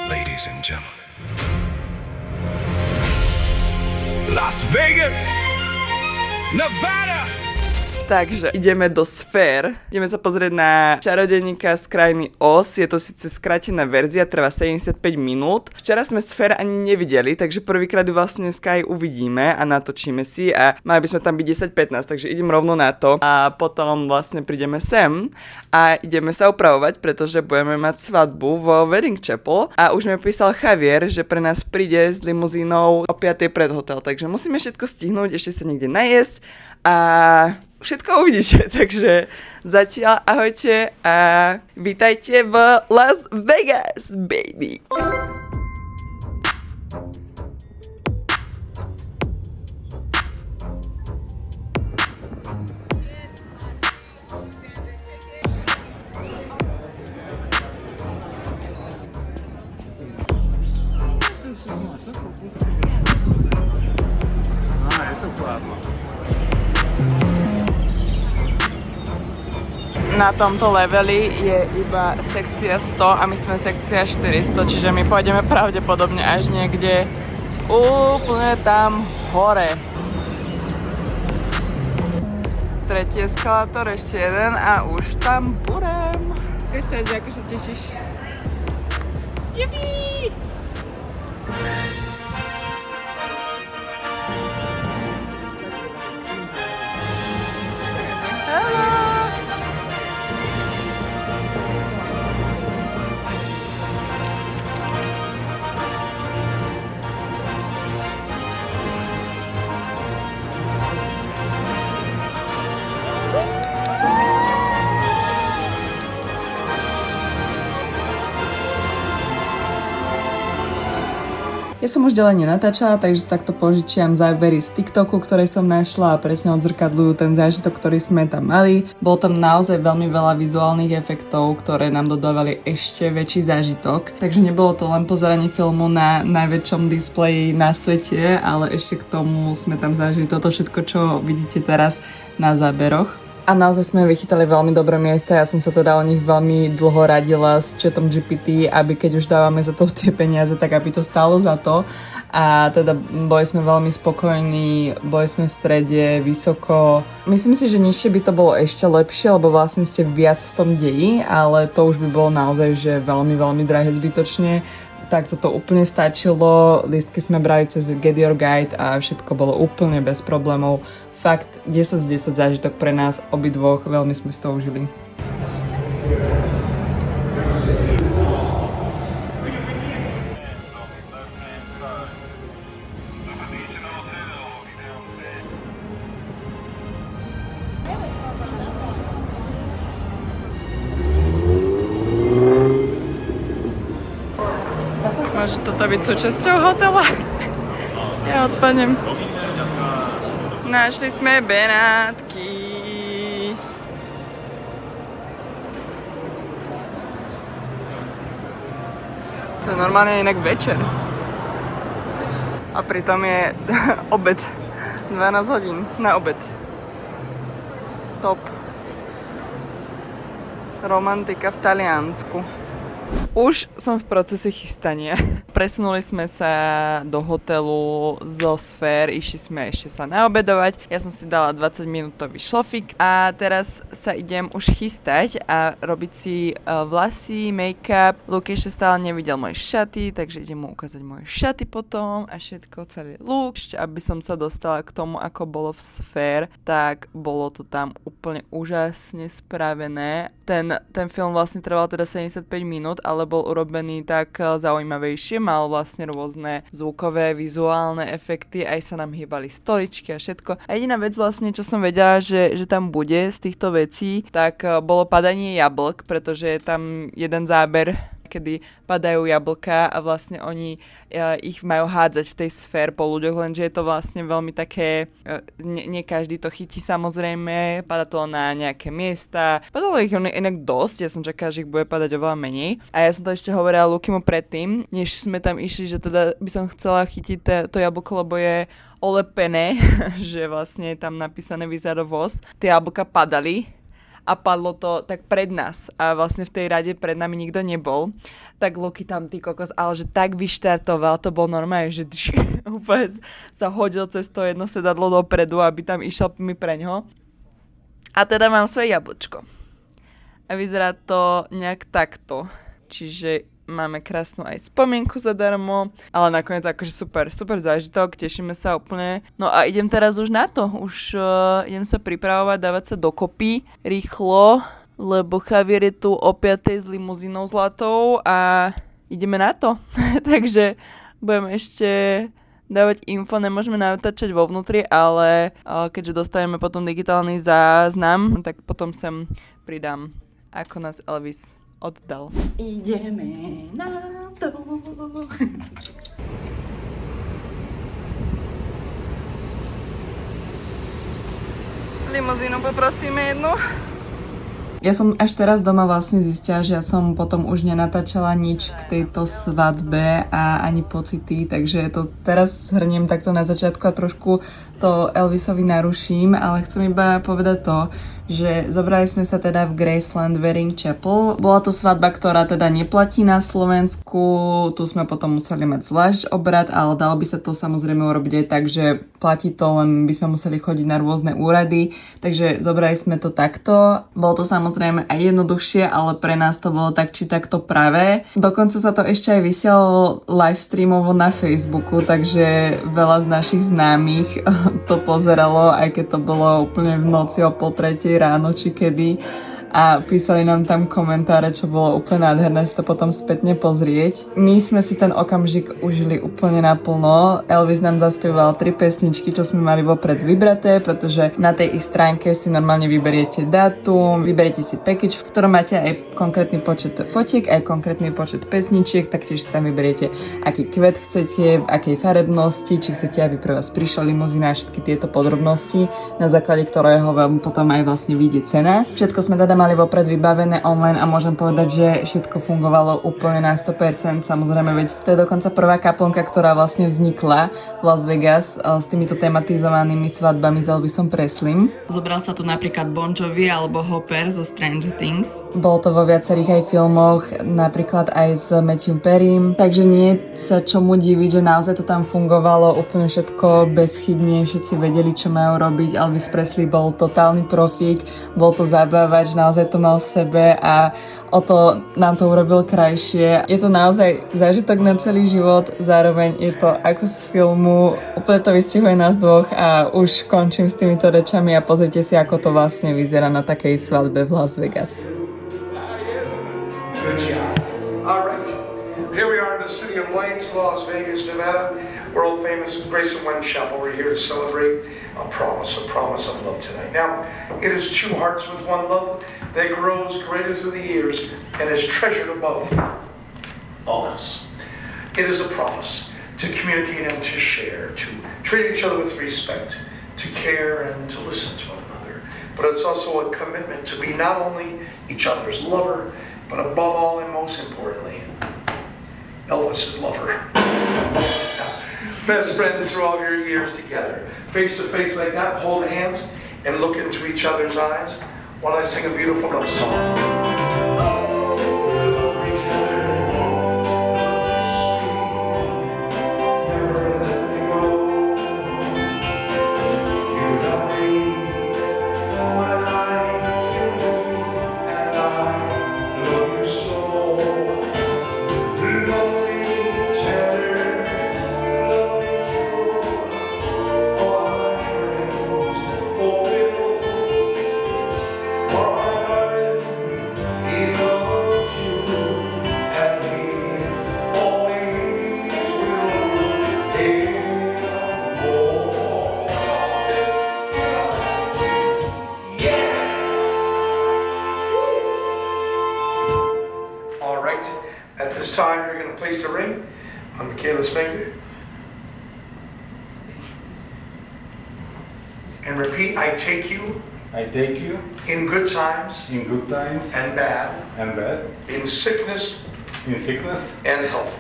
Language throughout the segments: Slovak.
Ladies and gentlemen, Las Vegas, Nevada. Takže ideme do sfér. Ideme sa pozrieť na čarodejníka z krajiny Oz. Je to síce skrátená verzia, trvá 75 minút. Včera sme sfér ani nevideli, takže prvýkrát ju vlastne dneska aj uvidíme a natočíme si a mali by sme tam byť 10-15, takže idem rovno na to a potom vlastne prídeme sem a ideme sa upravovať, pretože budeme mať svadbu vo Wedding Chapel a už mi písal Javier, že pre nás príde s limuzínou o 5. pred hotel, takže musíme všetko stihnúť, ešte sa niekde najesť a všetko uvidíte, takže zatiaľ ahojte a vítajte v Las Vegas, baby! Na tomto leveli je iba sekcia 100 a my sme sekcia 400, čiže my pôjdeme pravdepodobne až niekde úplne tam hore. Tretí eskalátor, ešte jeden a už tam budem. Ešte, že ako sa tešíš? Jupi! Ja som už ďalej nenatáčala, takže si takto požičiam zábery z TikToku, ktoré som našla a presne odzrkadľujú ten zážitok, ktorý sme tam mali. Bolo tam naozaj veľmi veľa vizuálnych efektov, ktoré nám dodávali ešte väčší zážitok. Takže nebolo to len pozeranie filmu na najväčšom displeji na svete, ale ešte k tomu sme tam zažili toto všetko, čo vidíte teraz na záberoch. A naozaj sme vychytali veľmi dobré miesta, ja som sa teda o nich veľmi dlho radila s chatom GPT, aby keď už dávame za to tie peniaze, tak aby to stálo za to. A teda boli sme veľmi spokojní, boli sme v strede, vysoko. Myslím si, že nižšie by to bolo ešte lepšie, lebo vlastne ste viac v tom deji, ale to už by bolo naozaj, že veľmi, veľmi drahé zbytočne. Tak toto úplne stačilo, lístky sme brali cez Get Your Guide a všetko bolo úplne bez problémov. Fakt 10 z 10 zážitok pre nás obidvoch, veľmi sme si to užili. Môže toto byť súčasťou hotela? Ja odpadnem. Našli sme Benátky. To je normálne inak večer. A pritom je obed. 12 hodín na obed. Top. Romantika v Taliansku. Už som v procese chystania. Presunuli sme sa do hotelu zo Sfér, išli sme ešte sa naobedovať. Ja som si dala 20 minútový šlofik a teraz sa idem už chystať a robiť si vlasy, make-up. Luke ešte stále nevidel moje šaty, takže idem mu ukázať moje šaty potom a všetko, celý look. Ešte aby som sa dostala k tomu, ako bolo v Sfér, tak bolo to tam úplne úžasne spravené. Ten film vlastne trval teda 75 minút, ale bol urobený tak zaujímavejšie, mal vlastne rôzne zvukové, vizuálne efekty, aj sa nám hýbali stoličky a všetko. A jediná vec vlastne, čo som vedela, že tam bude z týchto vecí, tak bolo padanie jablk, pretože je tam jeden záber, kedy padajú jablka a vlastne oni ich majú hádzať v tej sfér po ľuďoch, lenže je to vlastne veľmi také, nie každý to chytí samozrejme, padá to na nejaké miesta, padalo ich inak dosť, ja som čakala, že ich bude padať oveľa menej a ja som to ešte hovorila Lukimu predtým, než sme tam išli, že teda by som chcela chytiť to jablko, lebo je olepené, že vlastne je tam napísané Wizard of Oz, tie jablka padali a padlo to tak pred nás a vlastne v tej rade pred nami nikto nebol, tak Luky tam ty kokos, ale že tak vyštartoval, to bol normálne, že úplne sa hodil cez to jedno sedadlo dopredu, aby tam išiel mi preňho. A teda mám svoje jablčko. A vyzerá to nejak takto. Čiže máme krásnu aj spomienku zadarmo, ale nakoniec akože super zážitok, tešíme sa úplne. No a idem teraz už na to, idem sa pripravovať, dávať sa dokopy rýchlo, lebo Javier je tu o 5:00 s limuzínou zlatou a ideme na to. Takže budeme ešte dávať info, nemôžeme natáčať vo vnútri, ale keďže dostaneme potom digitálny záznam, tak potom sem pridám, ako nás Elvis oddal. Ideme na to. Limuzínu poprosíme jednu. Ja som až teraz doma vlastne zistila, že ja som potom už nenatáčala nič k tejto svadbe a ani pocity, takže to teraz zhrniem takto na začiatku a trošku to Elvisovi naruším, ale chcem iba povedať to, že zobrali sme sa teda v Graceland Wedding Chapel. Bola to svadba, ktorá teda neplatí na Slovensku, tu sme potom museli mať zvlášť obrad, ale dalo by sa to samozrejme urobiť aj tak, že platí to, len by sme museli chodiť na rôzne úrady, takže zobrali sme to takto. Bolo to samozrejme aj jednoduchšie, ale pre nás to bolo tak či takto pravé. Dokonca sa to ešte aj vysielalo livestreamovo na Facebooku, takže veľa z našich známych to pozeralo, aj keď to bolo úplne v noci o 2:30 ráno či kedy a písali nám tam komentáre, čo bolo úplne nádherné si to potom spätne pozrieť. My sme si ten okamžik užili úplne naplno. Elvis nám zaspieval 3 pesničky, čo sme mali vopred vybraté, pretože na tej ich stránke si normálne vyberiete dátum, vyberiete si package, v ktorom máte aj konkrétny počet fotiek, aj konkrétny počet pesničiek, taktiež si tam vyberiete, aký kvet chcete, v akej farebnosti, či chcete, aby pre vás prišla limuzína, všetky tieto podrobnosti, na základe ktorého vám potom aj vlastne vyjde cena. Všetko sme teda mali vopred vybavené online a môžem povedať, že všetko fungovalo úplne na 100%. Samozrejme, veď to je dokonca prvá kaplnka, ktorá vlastne vznikla v Las Vegas s týmito tematizovanými svadbami s Elvisom Presleym. Zobral sa tu napríklad Bon Jovi alebo Hopper zo Stranger Things. Bolo to vo viacerých aj filmoch, napríklad aj s Matthew Perrym, takže nie sa čomu diviť, že naozaj to tam fungovalo úplne všetko bezchybne, všetci vedeli, čo majú robiť. Elvis Presley bol totálny profík, bol to zabávač, naozaj to mal v sebe a o to nám to urobil krajšie. Je to naozaj zážitok na celý život, zároveň je to ako z filmu, úplne to vystihuje nás dvoch a už končím s týmito rečami a pozrite si, ako to vlastne vyzerá na takej svadbe v Las Vegas. Good job. All right. Here we are in the city of lights, Las Vegas, Nevada. World famous Grace and Wend Chapel. We're here to celebrate a promise of love tonight. Now, it is two hearts with one love that grows greater through the years and is treasured above all else. It is a promise to communicate and to share, to treat each other with respect, to care and to listen to one another. But it's also a commitment to be not only each other's lover, but above all and most importantly, Elvis's lover. Best friends through all of your years together. Face to face like that, hold hands, and look into each other's eyes while I sing a beautiful love song. At this time, you're going to place the ring on Michaela's finger. And repeat, I take you in good times and bad, in sickness and health,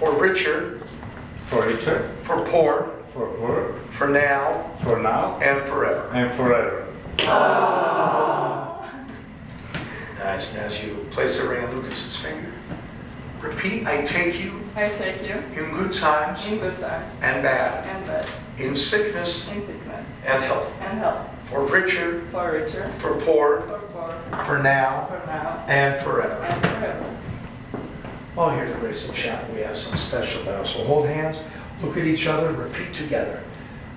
for richer, for poor, for now, and forever. Nice. And as you place the ring on Lucas's finger, repeat, I take you I take you in good times in good times and bad, and bad, in sickness in sickness and health, and health, for richer, for richer, for poor, for poor, for now for now, and forever. and forever. Well, here at Grace and Chapel, we have some special vows. So hold hands, look at each other, repeat together.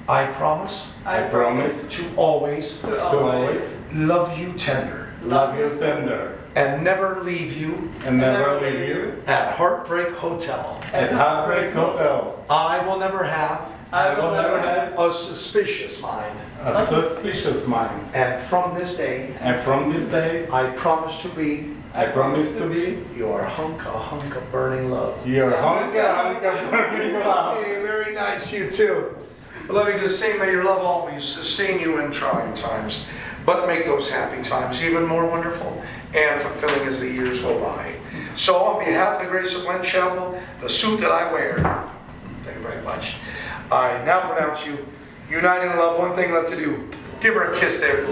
I promise I promise to always to always love you tender love you tender and never leave you and never leave you at Heartbreak Hotel. at Heartbreak Hotel. I will never have I will never have a suspicious mind. a suspicious mind. And from this day, And from this day, I promise to be I promise to be your hunk of burning love. your hunka burning love. Hey, very nice, you too. Well, let me just say, may your love always sustain you in trying times, but make those happy times even more wonderful and fulfilling as the years go by. So, on behalf of the Grace of Wen Chapel, the suit that I wear, thank you very much, I now pronounce you united in love. One thing left to do, give her a kiss there.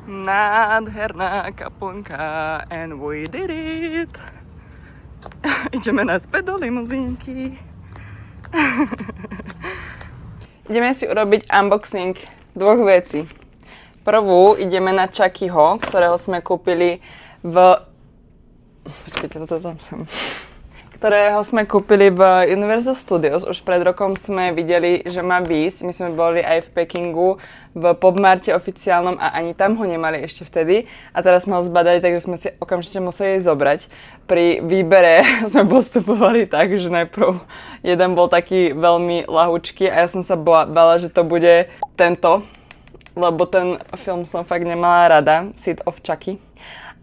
Nádherná kaplnka and we did it. Ideme naspäť do limuzínky. Ideme si urobiť unboxing dvoch vecí. Prvú ideme na Chuckyho, ktorého sme kúpili v... Počkajte, toto tam som. Ktorého sme kúpili v Universal Studios. Už pred rokom sme videli, že má výjsť. My sme boli aj v Pekingu, v Popmarte oficiálnom a ani tam ho nemali ešte vtedy. A teraz sme ho zbadali, takže sme si okamžite museli zobrať. Pri výbere sme postupovali tak, že najprv jeden bol taký veľmi ľahučký a ja som sa bala, že to bude tento, lebo ten film som fakt nemala rada, Seed of Chucky.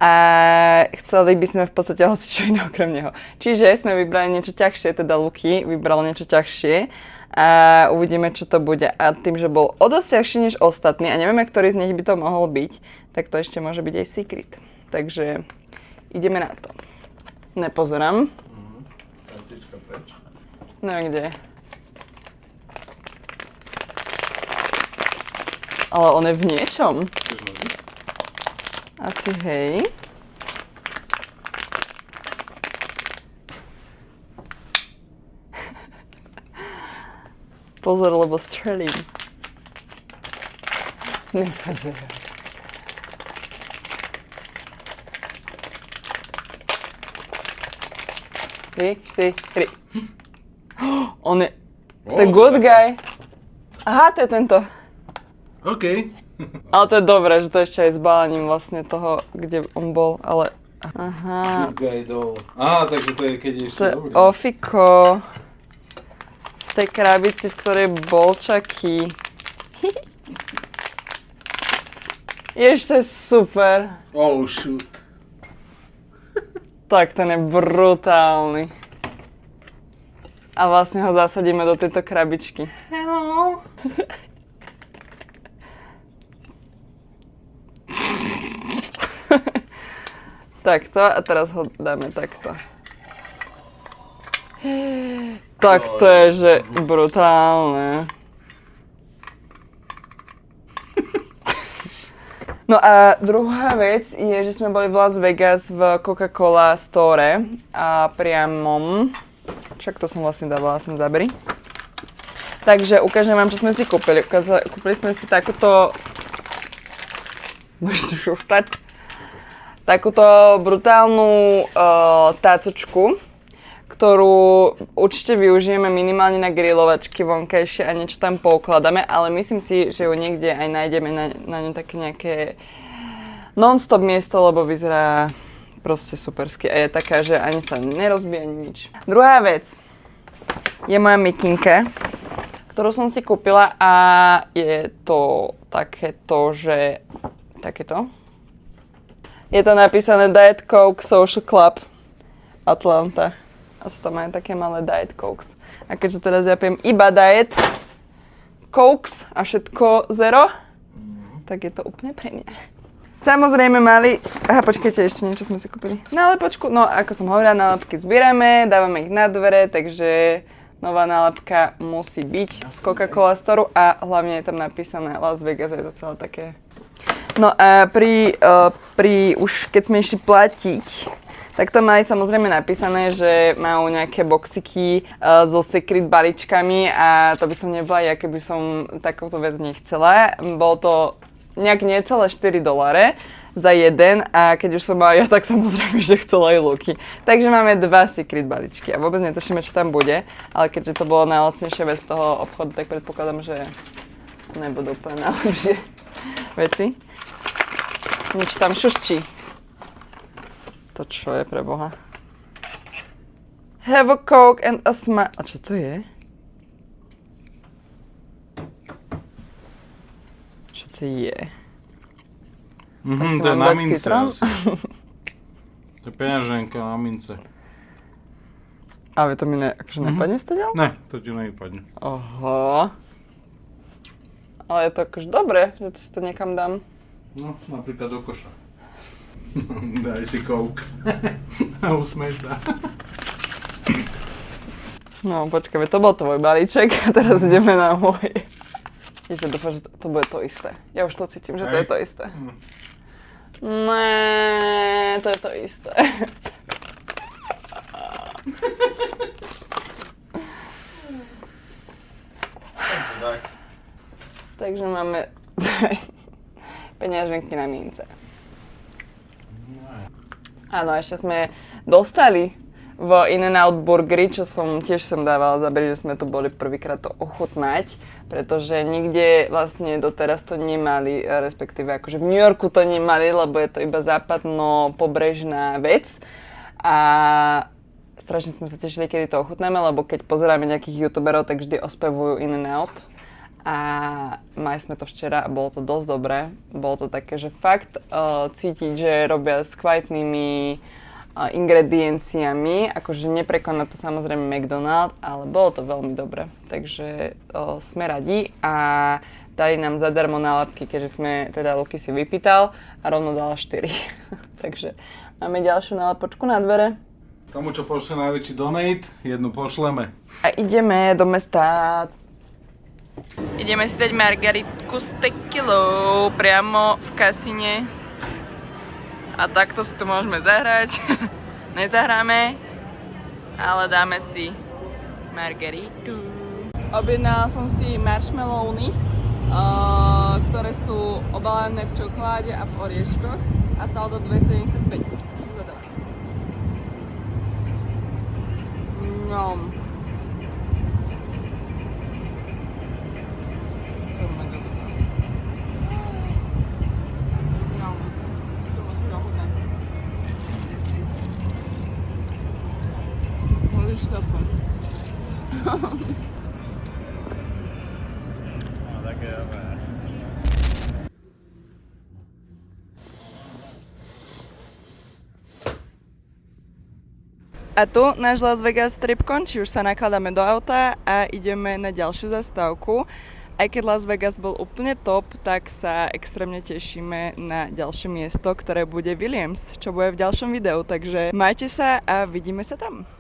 A chceli by sme v podstate hocičo iné okrem neho. Čiže sme vybrali niečo ťažšie, teda Luky vybral niečo ťažšie a uvidíme, čo to bude. A tým, že bol o dosť ťažší než ostatní a nevieme, ktorý z nich by to mohol byť, tak to ešte môže byť aj secret. Takže ideme na to. Nepozerám. Kartička preč. No kde? Ale on je v niečom. Asi hej. Pozor, lebo strelím. Nepozerám. Tri. On je... To je good guy. Aha, to je tento. OK. Ale to je dobré, že to ešte aj s bálením vlastne toho, kde on bol, ale... Aha. Good guy doll. Á, takže to je keď je ešte To je dobrý. Ofiko. V tej krabici, v ktorej bol Chucky. Ešte super. Oh shoot. Tak, ten je brutálny. A vlastne ho zasadíme do tejto krabičky. Hello. Takto a teraz ho dáme takto. Tak to je, že brutálne. No a druhá vec je, že sme boli v Las Vegas v Coca-Cola store a priamom, však to som vlastne dávala sem zaberi. Takže ukážem vám, čo sme si kúpili. Kúpili sme si takúto, môžete šuštať, takúto brutálnu tácočku, ktorú určite využijeme minimálne na grilovačky vonkajšie a niečo tam poukladáme, ale myslím si, že ju niekde aj nájdeme na ňu také nejaké non-stop miesto, lebo vyzerá proste supersky a je taká, že ani sa nerozbije, ani nič. Druhá vec je moja mikinka, ktorú som si kúpila a je to takéto, že takéto. Je to napísané Diet Coke Social Club Atlanta. A sú tam aj také malé Diet Cokes. A keďže teraz ja pijem iba Diet Cokes a všetko zero, tak je to úplne pre mňa. Samozrejme mali... Aha, počkajte, ešte niečo sme si kúpili. Nálepočku, no ako som hovorila, nálepky zbierame, dávame ich na dvere, takže nová nálepka musí byť z Coca-Cola Store a hlavne je tam napísané Las Vegas, je to celé také. No a pri už keď sme išli platiť, tak tam mali samozrejme napísané, že majú nejaké boxiky so secret balíčkami a to by som nebola ja, keby som takúto vec nechcela. Bolo to nejak necelé $4 za jeden a keď už som mala ja, tak samozrejme, že chcela aj Luky. Takže máme 2 secret balíčky a vôbec netušíme, čo tam bude, ale keďže to bolo najlacnejšia vec z toho obchodu, tak predpokladám, že nebudú úplne najlepšie veci. Niečo tam šuščí. To čo je pre Boha? Have a Coke and a smile. A čo to je? Čo to je? To je na mince asi. To je peňaženka na mince. Ale to mi akože nepadne stadiaľ? Ne, to ti nevypadne. Oho. Ale je to akože dobré, že si to niekam dám. No, napríklad do koša. Daj si Coke. A usmej sa. No, počkaj, to bol tvoj balíček a teraz ideme na môj. Ježe, dúfam, že to bude to isté. Ja už to cítim, že to je to isté. Ne, to je to isté. Takže máme peňaženky na mince. Áno, ešte sme dostali v In-N-Out burgery, čo som tiež dávala zaberiť, že sme tu boli prvýkrát to ochutnať, pretože nikde vlastne doteraz to nemali, respektíve akože v New Yorku to nemali, lebo je to iba západno-pobrežná vec. A strašne sme sa tešili, kedy to ochutnáme, lebo keď pozeráme nejakých youtuberov, tak vždy ospevujú In-N-Out. A mali sme to včera a bolo to dosť dobré. Bolo to také, že fakt cítiť, že robia s kvalitnými ingredienciami, akože neprekoná to samozrejme McDonald's, ale bolo to veľmi dobré. Takže sme radi a dali nám zadarmo nálepky, keďže sme, teda Luky si vypýtal a rovno dala 4. Takže máme ďalšiu nálepočku na dvere. Tomu, čo pošle najväčší donate, jednu pošleme. A ideme do mesta. Ideme si dať margaritku s tekilou priamo v kasíne. A takto si to môžeme zahrať. Nezahráme, ale dáme si margaritu. Objednala som si marshmallowny, ktoré sú obalené v čokoláde a v orieškoch a stalo to $2,75. No. A tu náš Las Vegas trip končí, už sa nakladáme do auta a ideme na ďalšiu zastávku. Aj keď Las Vegas bol úplne top, tak sa extrémne tešíme na ďalšie miesto, ktoré bude Williams, čo bude v ďalšom videu, takže majte sa a vidíme sa tam.